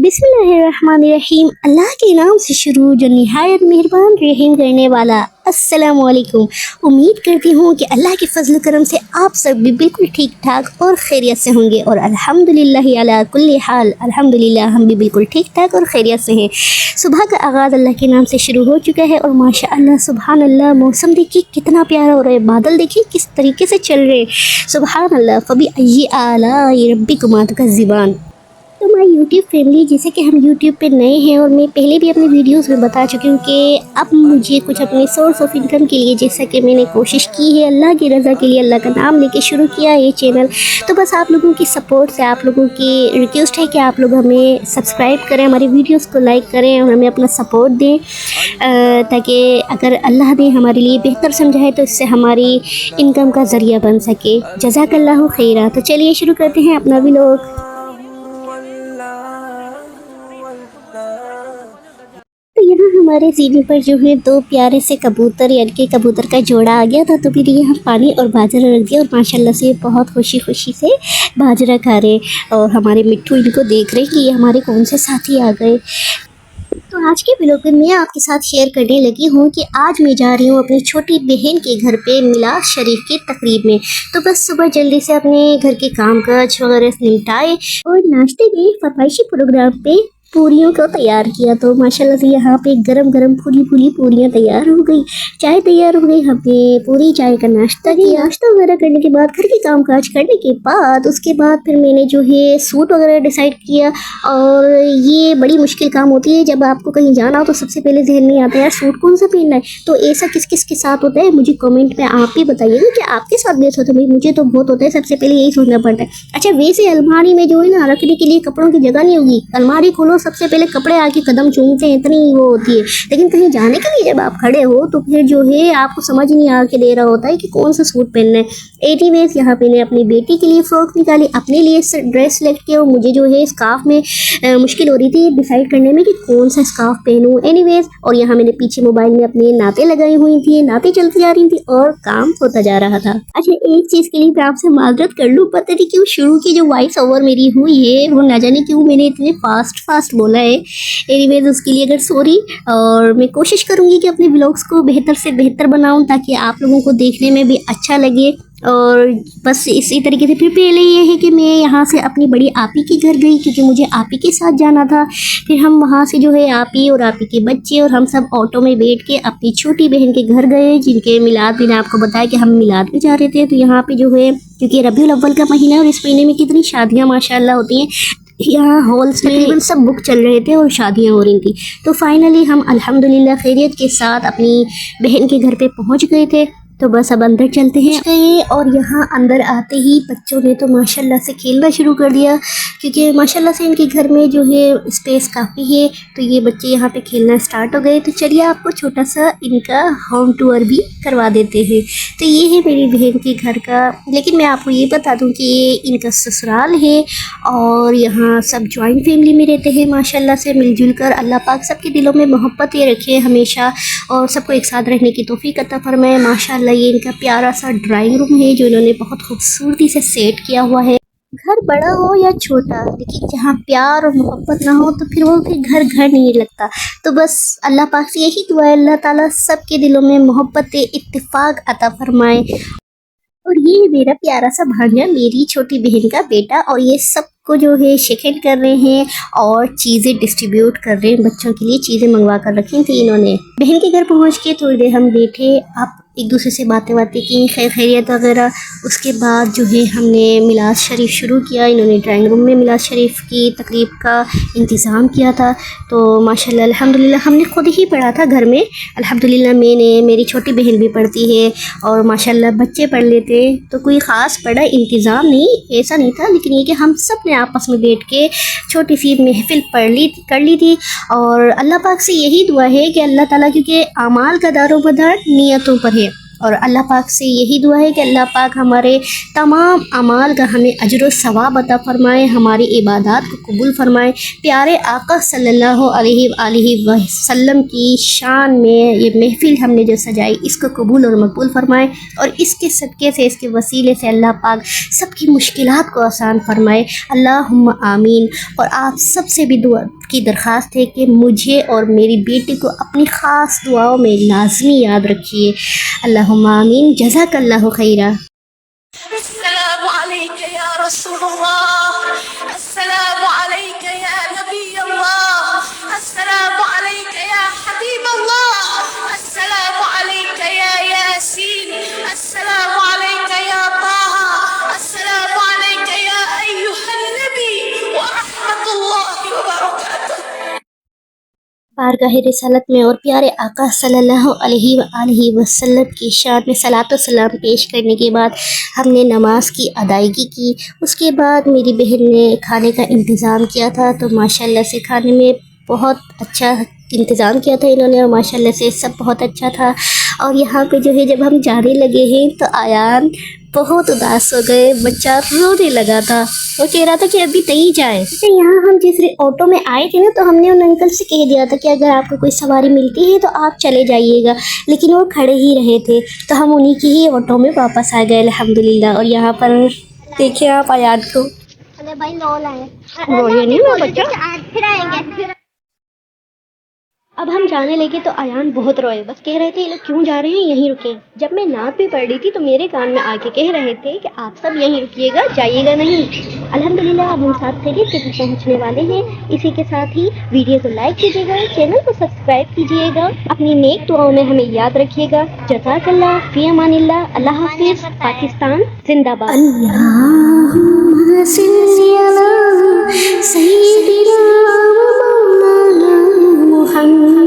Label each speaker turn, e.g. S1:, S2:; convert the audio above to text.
S1: बिस्मिल्लाहिर्रहमानिर्रहीम। अल्लाह के नाम से शुरू जो निहायत मेहरबान रहीम करने वाला। अस्सलाम वालेकुम। उम्मीद करती हूँ कि अल्लाह के फजल करम से आप सब भी बिल्कुल ठीक ठाक और खैरियत से होंगे और अल्हम्दुलिल्लाह अला कुल्ली हाल, अल्हम्दुलिल्लाह हम भी बिल्कुल ठीक ठाक और खैरियत से हैं। सुबह का आगाज़ अल्लाह के नाम से शुरू हो चुका है और माशाअल्लाह सुबहान अल्लाह, मौसम देखिए कितना प्यारा हो रहा है, बादल देखिए किस तरीके से चल रहे हैं। सुबहान अल्लाह, फबी अय्यी आलाई रब्बिकुमा तुकज़्ज़िबान। तो माय यूट्यूब फैमिली, जैसे कि हम यूट्यूब पे नए हैं और मैं पहले भी अपने वीडियोस में बता चुकी हूँ कि अब मुझे कुछ अपने सोर्स ऑफ इनकम के लिए, जैसा कि मैंने कोशिश की है अल्लाह की रज़ा के लिए, अल्लाह का नाम लेके शुरू किया ये चैनल। तो बस आप लोगों की सपोर्ट से, आप लोगों की रिक्वेस्ट है कि आप लोग हमें सब्सक्राइब करें, हमारे वीडियोज़ को लाइक करें और हमें अपना सपोर्ट दें, ताकि अगर अल्लाह ने हमारे लिए बेहतर समझा है तो इससे हमारी इनकम का ज़रिया बन सके। जज़ाकल्लाहु खैरा। तो चलिए शुरू करते हैं अपना व्लॉग। तो यहाँ हमारे सीढ़ी पर जो है दो प्यारे से कबूतर, यानी कि कबूतर का जोड़ा आ गया था, तो फिर यहाँ पानी और बाजरा रख दिया और माशाल्लाह से बहुत खुशी खुशी से बाजरा खा रहे और हमारे मिट्ठू इनको देख रहे कि ये हमारे कौन से साथी आ गए। तो आज के व्लॉग में मैं आपके साथ शेयर करने लगी हूँ कि आज मैं जा रही हूँ अपनी छोटी बहन के घर पे मिलाद शरीफ की तकरीब में। तो बस सुबह जल्दी से अपने घर के काम काज वगैरह निपटाए और नाश्ते में फरमाइशी प्रोग्राम पे पूरियों को तैयार किया। तो माशाल्लाह से यहाँ पे गरम गरम फूली फूली पूरियाँ तैयार हो गई, चाय तैयार हो गई, हमने पूरी चाय का नाश्ता किया। नाश्ता वगैरह करने के बाद, घर के काम काज करने के बाद, उसके बाद फिर मैंने जो है सूट वगैरह डिसाइड किया। और ये बड़ी मुश्किल काम होती है, जब आपको कहीं जाना हो तो सबसे पहले जहन में आता है यार सूट कौन सा पहनना है। तो ऐसा किस किस के साथ होता है मुझे कमेंट में आप भी बताइएगा कि आपके साथ भी ऐसा होता है। भाई मुझे तो बहुत होता है, सबसे पहले यही सोचना पड़ता है। अच्छा, वैसे अलमारी में जो है ना रखने के लिए कपड़ों की जगह नहीं होगी, अलमारी खोलो सबसे पहले कपड़े आके कदम चूमते हैं, इतनी वो होती है। लेकिन कहीं जाने के लिए जब आप खड़े हो तो फिर जो है आपको समझ नहीं आके दे रहा होता है कि कौन सा सूट पहनना है। एनीवेज यहाँ पे मैंने अपनी बेटी के लिए फ्रॉक निकाली, अपने लिए ड्रेस सेलेक्ट किया और मुझे जो है स्कार्फ में मुश्किल हो रही थी डिसाइड करने में कि कौन सा स्कार्फ पहनूं। एनीवेज, और यहाँ मैंने पीछे मोबाइल में अपने नाते लगाई हुई थी, नाते चलती जा रही थी और काम होता जा रहा था। अच्छा, एक चीज के लिए मैं आपसे माजरत कर लूँ, पता नहीं क्यों शुरू की जो वॉइस ओवर मेरी हुई है वो ना जाने क्यों मैंने इतने फास्ट बोला है। एनीवेज, उसके लिए अगर सॉरी। और मैं कोशिश करूंगी कि अपने व्लॉग्स को बेहतर से बेहतर बनाऊं ताकि आप लोगों को देखने में भी अच्छा लगे। और बस इसी तरीके से फिर पहले ये है कि मैं यहाँ से अपनी बड़ी आपी के घर गई क्योंकि मुझे आपी के साथ जाना था। फिर हम वहाँ से जो है आपी और आपी के बच्चे और हम सब ऑटो में बैठ के अपनी छोटी बहन के घर गए, जिनके मिलाद मैंने आपको बताया कि हम मिलाद में जा रहे थे। तो यहाँ पे जो है, क्योंकि रबीउल अव्वल का महीना है और इस महीने में कितनी शादियाँ माशाल्लाह होती हैं, यहाँ हॉल्स में तकरीबन सब बुक चल रहे थे और शादियाँ हो रही थी। तो फाइनली हम अल्हम्दुलिल्लाह खैरियत के साथ अपनी बहन के घर पे पहुँच गए थे। तो बस अब अंदर चलते हैं। और यहाँ अंदर आते ही बच्चों ने तो माशाल्लाह से खेलना शुरू कर दिया, क्योंकि माशाल्लाह से इनके घर में जो है स्पेस काफ़ी है, तो ये बच्चे यहाँ पे खेलना स्टार्ट हो गए। तो चलिए आपको छोटा सा इनका होम टूर भी करवा देते हैं। तो ये है मेरी बहन के घर का, लेकिन मैं आपको ये बता दूँ कि ये इनका ससुराल है और यहाँ सब जॉइंट फैमिली में रहते हैं माशाल्लाह से मिलजुल कर। अल्लाह पाक सबके दिलों में मोहब्बत ये रखे हमेशा और सबको एक साथ रहने की तौफीक अता फरमाए। माशाल्लाह ये इनका प्यारा सा ड्राइंग रूम है जो इन्होंने बहुत खूबसूरती से सेट किया हुआ है। घर बड़ा हो या छोटा, लेकिन जहाँ प्यार और मोहब्बत ना हो तो फिर वो फिर घर घर नहीं लगता। तो बस अल्लाह पाक से यही दुआ है, अल्लाह ताला सबके दिलों में मोहब्बत इत्तिफाक अता फरमाए। और ये है मेरा प्यारा सा भांजा, मेरी छोटी बहन का बेटा, और ये सबको जो है शेक कर रहे हैं और चीज़ें डिस्ट्रीब्यूट कर रहे हैं। बच्चों के लिए चीज़ें मंगवा कर रखी थी इन्होंने। बहन के घर पहुंच के थोड़ी देर हम बैठे, आप एक दूसरे से बातें की, खैरियत वगैरह। उसके बाद जो है हमने मिलाद शरीफ शुरू किया। इन्होंने ड्राइंग रूम में मिलाद शरीफ की तकरीब का इंतज़ाम किया था। तो माशाल्लाह अल्हम्दुलिल्लाह हमने खुद ही पढ़ा था घर में। अल्हम्दुलिल्लाह मैंने, मेरी छोटी बहन भी पढ़ती है और माशाल्लाह बच्चे पढ़ लेते। तो कोई ख़ास बड़ा इंतज़ाम नहीं, ऐसा नहीं था, लेकिन ये कि हम सब ने आपस में बैठ के छोटी सी महफिल कर ली थी। और अल्लाह पाक से यही दुआ है कि अल्लाह ताला, क्योंकि आमाल का दारोमदार नियतों पर है और अल्लाह पाक से यही दुआ है कि अल्लाह पाक हमारे तमाम अमाल का हमें अजर व सवाब अता फ़रमाए, हमारी इबादत को कबूल फ़रमाए। प्यारे आका सल्लल्लाहु अलैहि वसल्लम की शान में ये महफ़िल हमने जो सजाई, इसको कबूल और मकबूल फ़रमाए और इसके सदक़े से, इसके वसीले से अल्लाह पाक सबकी मुश्किलात को आसान फ़रमाए। अल्लाहुम्मा आमीन। और आप सबसे भी दुआ की दरख्वास्त है कि मुझे और मेरी बेटी को अपनी ख़ास दुआओं में लाज़मी याद रखिए। अल्लाहुम्मा आमीन। जज़ाकल्लाहु खैरा।
S2: अस्सलामु अलैका या रसूलल्लाह, अस्सलामु अलैका या नबी अल्लाह, अस्सलामु अलैका या हबीब अल्लाह, अस्सलामु अलैका या यासीन, अस्सलामु अलैका या ताहा, अस्सलामु अलैका या अय्युहन नबी व रहमतुल्लाहि व बरकातुहू।
S1: बारगाह रिसालत में और प्यारे आका सल्लल्लाहु अलैहि वसल्लम की शान में सलातो सलाम पेश करने के बाद हमने नमाज की अदायगी की। उसके बाद मेरी बहन ने खाने का इंतज़ाम किया था, तो माशाल्लाह से खाने में बहुत अच्छा इंतज़ाम किया था इन्होंने और माशाल्लाह से सब बहुत अच्छा था। और यहाँ पे जो है जब हम जाने लगे हैं तो आयान बहुत उदास हो गए, बच्चा रोने लगा था। वो कह रहा था कि अभी नहीं जाए। तो यहाँ हम जिस ऑटो में आए थे ना, तो हमने उन अंकल से कह दिया था कि अगर आपको कोई सवारी मिलती है तो आप चले जाइएगा, लेकिन वो खड़े ही रहे थे, तो हम उन्हीं की ही ऑटो में वापस आ गए अल्हम्दुलिल्लाह। और यहाँ पर देखिए आप आयान को,
S3: अरे भाई लो लाए
S1: रोइए नहीं मैं बच्चा।
S3: फिर आएंगे।
S1: अब हम जाने लगे तो आयान बहुत रोए, बस कह रहे थे ये लोग क्यों जा रहे हैं, यहीं रुके। जब मैं नात भी पढ़ रही थी तो मेरे कान में आके कह रहे थे कि आप सब यहीं रुकिएगा, जाइएगा नहीं। अल्हम्दुलिल्लाह अब हम 7 तरीके पे पहुंचने वाले हैं। इसी के साथ ही वीडियो को लाइक कीजिएगा, चैनल को सब्सक्राइब कीजिएगा, अपनी नेक दुआओं में हमें याद रखिएगा। जज़ाकल्लाह, फी अमानिल्लाह, अल्लाह हाफिज़, पाकिस्तान जिंदाबाद। अल्लाहुम्मा सल्ली अला सय्यिदिना व मौलाना मुहम्मद।